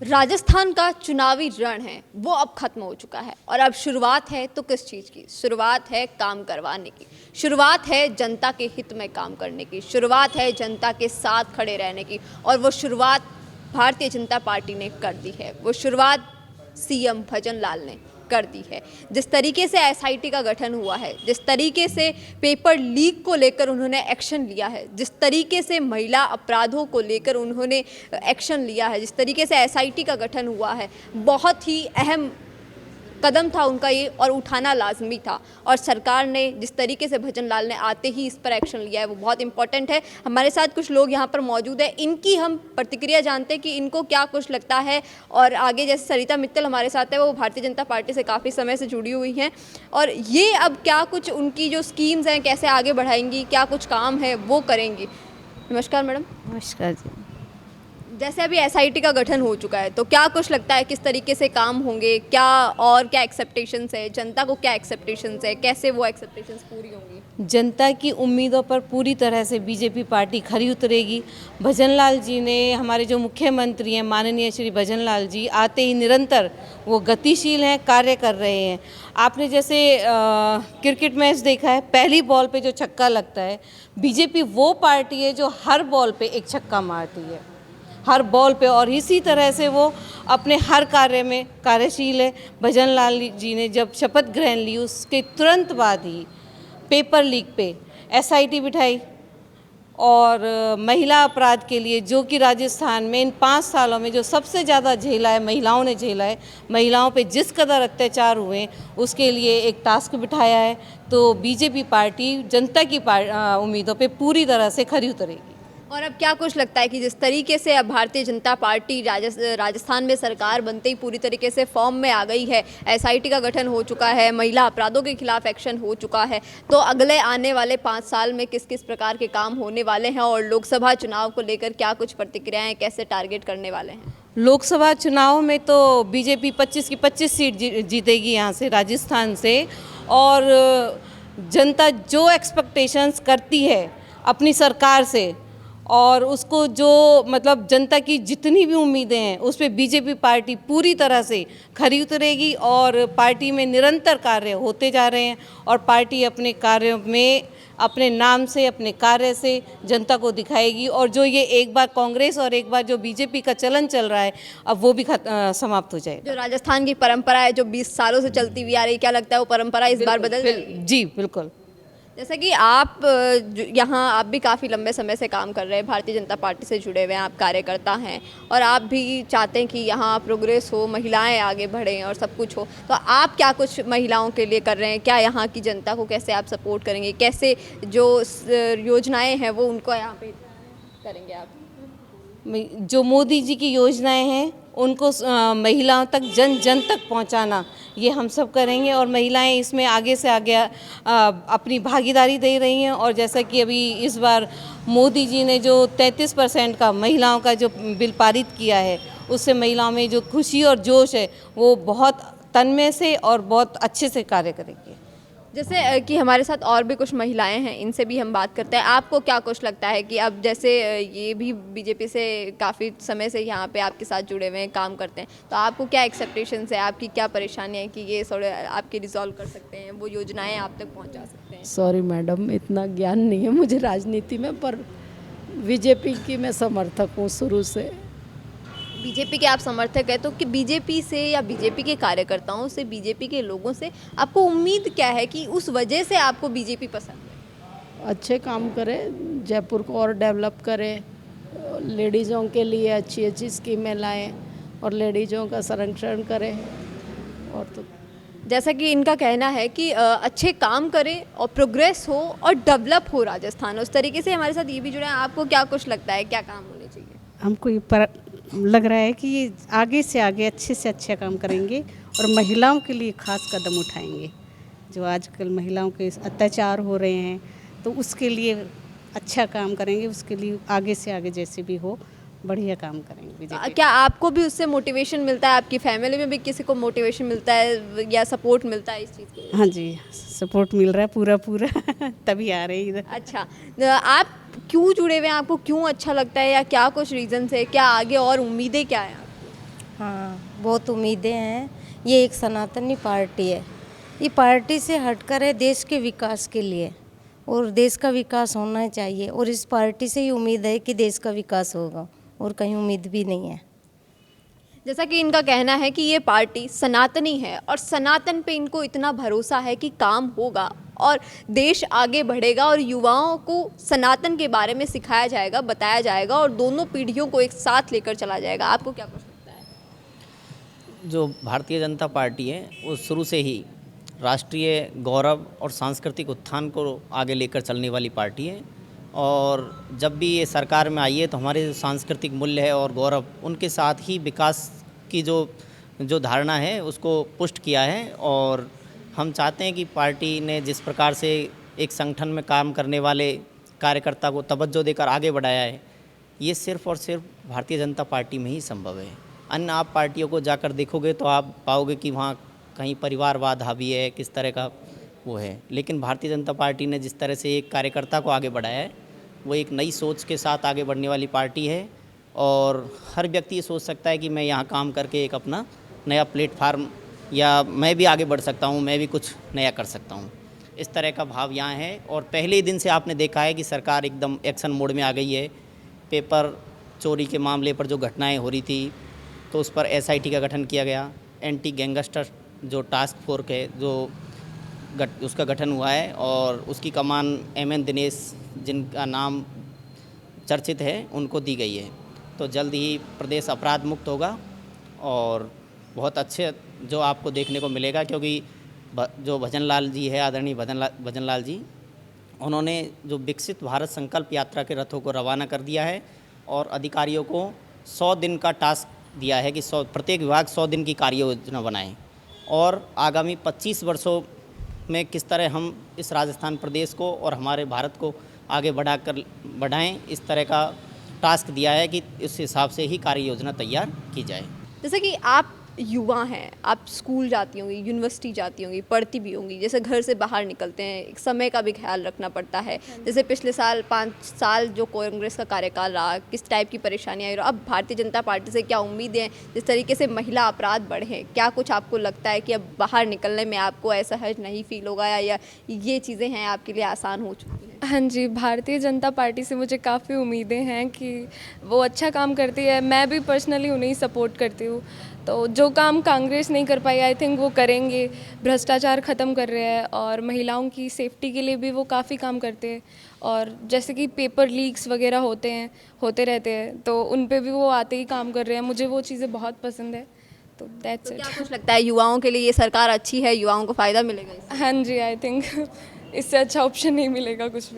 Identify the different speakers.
Speaker 1: राजस्थान का चुनावी रण है वो अब खत्म हो चुका है और अब शुरुआत है तो किस चीज़ की। शुरुआत है काम करवाने की, शुरुआत है जनता के हित में काम करने की, शुरुआत है जनता के साथ खड़े रहने की। और वो शुरुआत भारतीय जनता पार्टी ने कर दी है। वो शुरुआत सीएम भजन लाल ने कर दी है। जिस तरीके से एसआईटी का गठन हुआ है, जिस तरीके से पेपर लीक को लेकर उन्होंने एक्शन लिया है, जिस तरीके से महिला अपराधों को लेकर उन्होंने एक्शन लिया है, जिस तरीके से एसआईटी का गठन हुआ है, बहुत ही अहम कदम था उनका ये और उठाना लाजमी था। और सरकार ने जिस तरीके से भजन लाल ने आते ही इस पर एक्शन लिया है वो बहुत इंपॉर्टेंट है। हमारे साथ कुछ लोग यहाँ पर मौजूद हैं, इनकी हम प्रतिक्रिया जानते हैं कि इनको क्या कुछ लगता है। और आगे जैसे सरिता मित्तल हमारे साथ है, वो भारतीय जनता पार्टी से काफ़ी समय से जुड़ी हुई हैं और ये अब क्या कुछ उनकी जो स्कीम्स हैं कैसे आगे बढ़ाएंगी, क्या कुछ काम है वो करेंगी। नमस्कार मैडम।
Speaker 2: नमस्कार जी।
Speaker 1: जैसे अभी एसआईटी का गठन हो चुका है तो क्या कुछ लगता है किस तरीके से काम होंगे, क्या एक्सेप्टेशंस है, जनता को क्या एक्सेप्टेशंस है, कैसे वो एक्सेप्टेशंस पूरी होंगी?
Speaker 2: जनता की उम्मीदों पर पूरी तरह से बीजेपी पार्टी खरी उतरेगी। भजन लाल जी ने, हमारे जो मुख्यमंत्री हैं माननीय श्री भजन लाल जी, आते ही निरंतर वो गतिशील हैं, कार्य कर रहे हैं। आपने जैसे क्रिकेट मैच देखा है, पहली बॉल पे जो छक्का लगता है, बीजेपी वो पार्टी है जो हर बॉल पे एक छक्का मारती है, हर बॉल पे। और इसी तरह से वो अपने हर कार्य में कार्यशील है। भजन लाल जी ने जब शपथ ग्रहण ली उसके तुरंत बाद ही पेपर लीक पे एसआईटी बिठाई और महिला अपराध के लिए, जो कि राजस्थान में इन 5 सालों में जो सबसे ज़्यादा झेला है, महिलाओं ने झेला है, महिलाओं पे जिस कदर अत्याचार हुए उसके लिए एक टास्क बिठाया है। तो बीजेपी पार्टी जनता की उम्मीदों पे पूरी तरह से खरी उतरेगी।
Speaker 1: और अब क्या कुछ लगता है कि जिस तरीके से अब भारतीय जनता पार्टी राजस्थान में सरकार बनते ही पूरी तरीके से फॉर्म में आ गई है, एसआईटी का गठन हो चुका है, महिला अपराधों के खिलाफ एक्शन हो चुका है, तो अगले आने वाले 5 साल में किस किस प्रकार के काम होने वाले हैं और लोकसभा चुनाव को लेकर क्या कुछ प्रतिक्रियाएं, कैसे टारगेट करने वाले हैं?
Speaker 2: लोकसभा चुनाव में तो बीजेपी 25 की 25 सीट जीतेगी यहाँ से, राजस्थान से। और जनता जो एक्सपेक्टेशंस करती है अपनी सरकार से और उसको जो मतलब जनता की जितनी भी उम्मीदें हैं उस पर बीजेपी पार्टी पूरी तरह से खरी उतरेगी। और पार्टी में निरंतर कार्य होते जा रहे हैं और पार्टी अपने कार्यों में अपने नाम से, अपने कार्य से जनता को दिखाएगी। और जो ये एक बार कांग्रेस और एक बार जो बीजेपी का चलन चल रहा है अब वो भी समाप्त हो जाएगा।
Speaker 1: जो राजस्थान की परंपरा है जो 20 सालों से चलती हुई आ रही, क्या लगता है वो परंपरा इस बार बदल जाएगी?
Speaker 2: जी बिल्कुल।
Speaker 1: जैसा कि आप यहाँ आप भी काफ़ी लंबे समय से काम कर रहे हैं, भारतीय जनता पार्टी से जुड़े हुए हैं, आप कार्यकर्ता हैं और आप भी चाहते हैं कि यहाँ प्रोग्रेस हो, महिलाएं आगे बढ़ें और सब कुछ हो। तो आप क्या कुछ महिलाओं के लिए कर रहे हैं? क्या यहाँ की जनता को कैसे आप सपोर्ट करेंगे? कैसे जो योजनाएं हैं वो उनको यहाँ पे करेंगे आप?
Speaker 2: जो मोदी जी की योजनाएं हैं उनको महिलाओं तक, जन जन तक पहुंचाना, ये हम सब करेंगे। और महिलाएं इसमें आगे से आगे अपनी भागीदारी दे रही हैं। और जैसा कि अभी इस बार मोदी जी ने जो 33% का महिलाओं का जो बिल पारित किया है, उससे महिलाओं में जो खुशी और जोश है वो बहुत तन्मय से और बहुत अच्छे से कार्य करेंगे।
Speaker 1: जैसे कि हमारे साथ और भी कुछ महिलाएं हैं, इनसे भी हम बात करते हैं। आपको क्या कुछ लगता है कि अब जैसे ये भी बीजेपी से काफ़ी समय से यहाँ पे आपके साथ जुड़े हुए हैं, काम करते हैं, तो आपको क्या एक्सेप्टेशंस है, आपकी क्या परेशानियाँ हैं कि ये थोड़े आपके रिजॉल्व कर सकते हैं, वो योजनाएं आप तक पहुँचा सकते हैं?
Speaker 3: सॉरी मैडम, इतना ज्ञान नहीं है मुझे राजनीति में, पर बीजेपी की मैं समर्थक हूँ शुरू से।
Speaker 1: बीजेपी के आप समर्थक हैं, तो कि बीजेपी से या बीजेपी के कार्यकर्ताओं से, बीजेपी के लोगों से आपको उम्मीद क्या है कि उस वजह से आपको बीजेपी पसंद है?
Speaker 3: अच्छे काम करें, जयपुर को और डेवलप करें, लेडीज़ों के लिए अच्छी अच्छी स्कीमें लाएं और लेडीज़ों का संरक्षण करें। और तो
Speaker 1: जैसा कि इनका कहना है कि अच्छे काम करें और प्रोग्रेस हो और डेवलप हो राजस्थान, उस तरीके से हमारे साथ ये भी जुड़े हैं। आपको क्या कुछ लगता है, क्या काम होने चाहिए?
Speaker 4: हमको ये लग रहा है कि ये आगे से आगे अच्छे से अच्छा काम करेंगे और महिलाओं के लिए खास कदम उठाएंगे। जो आजकल महिलाओं के अत्याचार हो रहे हैं तो उसके लिए अच्छा काम करेंगे, उसके लिए आगे से आगे जैसे भी हो बढ़िया काम करेंगे बीजेपी।
Speaker 1: क्या आपको भी उससे मोटिवेशन मिलता है, आपकी फैमिली में भी किसी को मोटिवेशन मिलता है या सपोर्ट मिलता है इस चीज़ के लिए?
Speaker 4: हाँ जी, सपोर्ट मिल रहा है पूरा पूरा तभी आ रही इधर।
Speaker 1: अच्छा, आप क्यों जुड़े हुए हैं, आपको क्यों अच्छा लगता है या क्या कुछ रीज़न है, क्या आगे और उम्मीदें क्या हैं आपकी?
Speaker 5: हाँ, बहुत उम्मीदें हैं। ये एक सनातनी पार्टी है। ये पार्टी से हटकर है देश के विकास के लिए, और देश का विकास होना चाहिए, और इस पार्टी से ही उम्मीद है कि देश का विकास होगा, और कहीं उम्मीद भी नहीं है।
Speaker 1: जैसा कि इनका कहना है कि ये पार्टी सनातनी है और सनातन पे इनको इतना भरोसा है कि काम होगा और देश आगे बढ़ेगा और युवाओं को सनातन के बारे में सिखाया जाएगा, बताया जाएगा और दोनों पीढ़ियों को एक साथ लेकर चला जाएगा। आपको क्या कुछ लगता है?
Speaker 6: जो भारतीय जनता पार्टी है वो शुरू से ही राष्ट्रीय गौरव और सांस्कृतिक उत्थान को आगे लेकर चलने वाली पार्टी है, और जब भी ये सरकार में आई है तो हमारे जो सांस्कृतिक मूल्य है और गौरव, उनके साथ ही विकास की जो धारणा है उसको पुष्ट किया है। और हम चाहते हैं कि पार्टी ने जिस प्रकार से एक संगठन में काम करने वाले कार्यकर्ता को तवज्जो देकर आगे बढ़ाया है, ये सिर्फ़ और सिर्फ भारतीय जनता पार्टी में ही संभव है। अन्य आप पार्टियों को जाकर देखोगे तो आप पाओगे कि वहाँ कहीं परिवारवाद हावी है, किस तरह का वो है। लेकिन भारतीय जनता पार्टी ने जिस तरह से एक कार्यकर्ता को आगे बढ़ाया है, वो एक नई सोच के साथ आगे बढ़ने वाली पार्टी है, और हर व्यक्ति ये सोच सकता है कि मैं यहाँ काम करके एक अपना नया प्लेटफार्म, या मैं भी आगे बढ़ सकता हूँ, मैं भी कुछ नया कर सकता हूँ। इस तरह का भाव यहाँ है। और पहले ही दिन से आपने देखा है कि सरकार एकदम एक्शन मोड में आ गई है। पेपर चोरी के मामले पर जो घटनाएं हो रही थी तो उस पर SIT का गठन किया गया। एंटी गैंगस्टर जो टास्क फोर्स है उसका गठन हुआ है, और उसकी कमान MN दिनेश, जिनका नाम चर्चित है, उनको दी गई है। तो जल्द ही प्रदेश अपराध मुक्त होगा और बहुत अच्छे जो आपको देखने को मिलेगा, क्योंकि जो भजन लाल जी है, आदरणीय भजन लाल जी, उन्होंने जो विकसित भारत संकल्प यात्रा के रथों को रवाना कर दिया है और अधिकारियों को 100 दिन का टास्क दिया है कि प्रत्येक विभाग 100 दिन की कार्य योजना बनाएं, और आगामी 25 वर्षों में किस तरह हम इस राजस्थान प्रदेश को और हमारे भारत को आगे बढ़ाएं, इस तरह का टास्क दिया है कि इस हिसाब से ही कार्य योजना तैयार की जाए।
Speaker 1: जैसे कि आप युवा हैं, आप स्कूल जाती होंगी, यूनिवर्सिटी जाती होंगी, पढ़ती भी होंगी, जैसे घर से बाहर निकलते हैं, एक समय का भी ख्याल रखना पड़ता है। जैसे पिछले साल 5 साल जो कांग्रेस का कार्यकाल रहा, किस टाइप की परेशानियाँ आई, अब भारतीय जनता पार्टी से क्या उम्मीदें हैं? जिस तरीके से महिला अपराध बढ़े, क्या कुछ आपको लगता है कि अब बाहर निकलने में आपको असहज नहीं फील होगा, या ये चीज़ें हैं आपके लिए आसान हो चुकी हैं?
Speaker 7: हाँ जी, भारतीय जनता पार्टी से मुझे काफ़ी उम्मीदें हैं कि वो अच्छा काम करती है। मैं भी पर्सनली उन्हें ही सपोर्ट करती हूँ। तो जो काम कांग्रेस नहीं कर पाई, आई थिंक वो करेंगे। भ्रष्टाचार ख़त्म कर रहे हैं और महिलाओं की सेफ्टी के लिए भी वो काफ़ी काम करते हैं। और जैसे कि पेपर लीक्स वगैरह होते रहते हैं, तो उन पे भी वो आते ही काम कर रहे हैं। मुझे वो चीज़ें बहुत पसंद है। तो दैट्स इट।
Speaker 1: क्या कुछ लगता है युवाओं के लिए ये सरकार अच्छी है, युवाओं को फ़ायदा मिलेगा इससे?
Speaker 7: हाँ जी, आई थिंक इससे अच्छा ऑप्शन नहीं मिलेगा कुछ भी।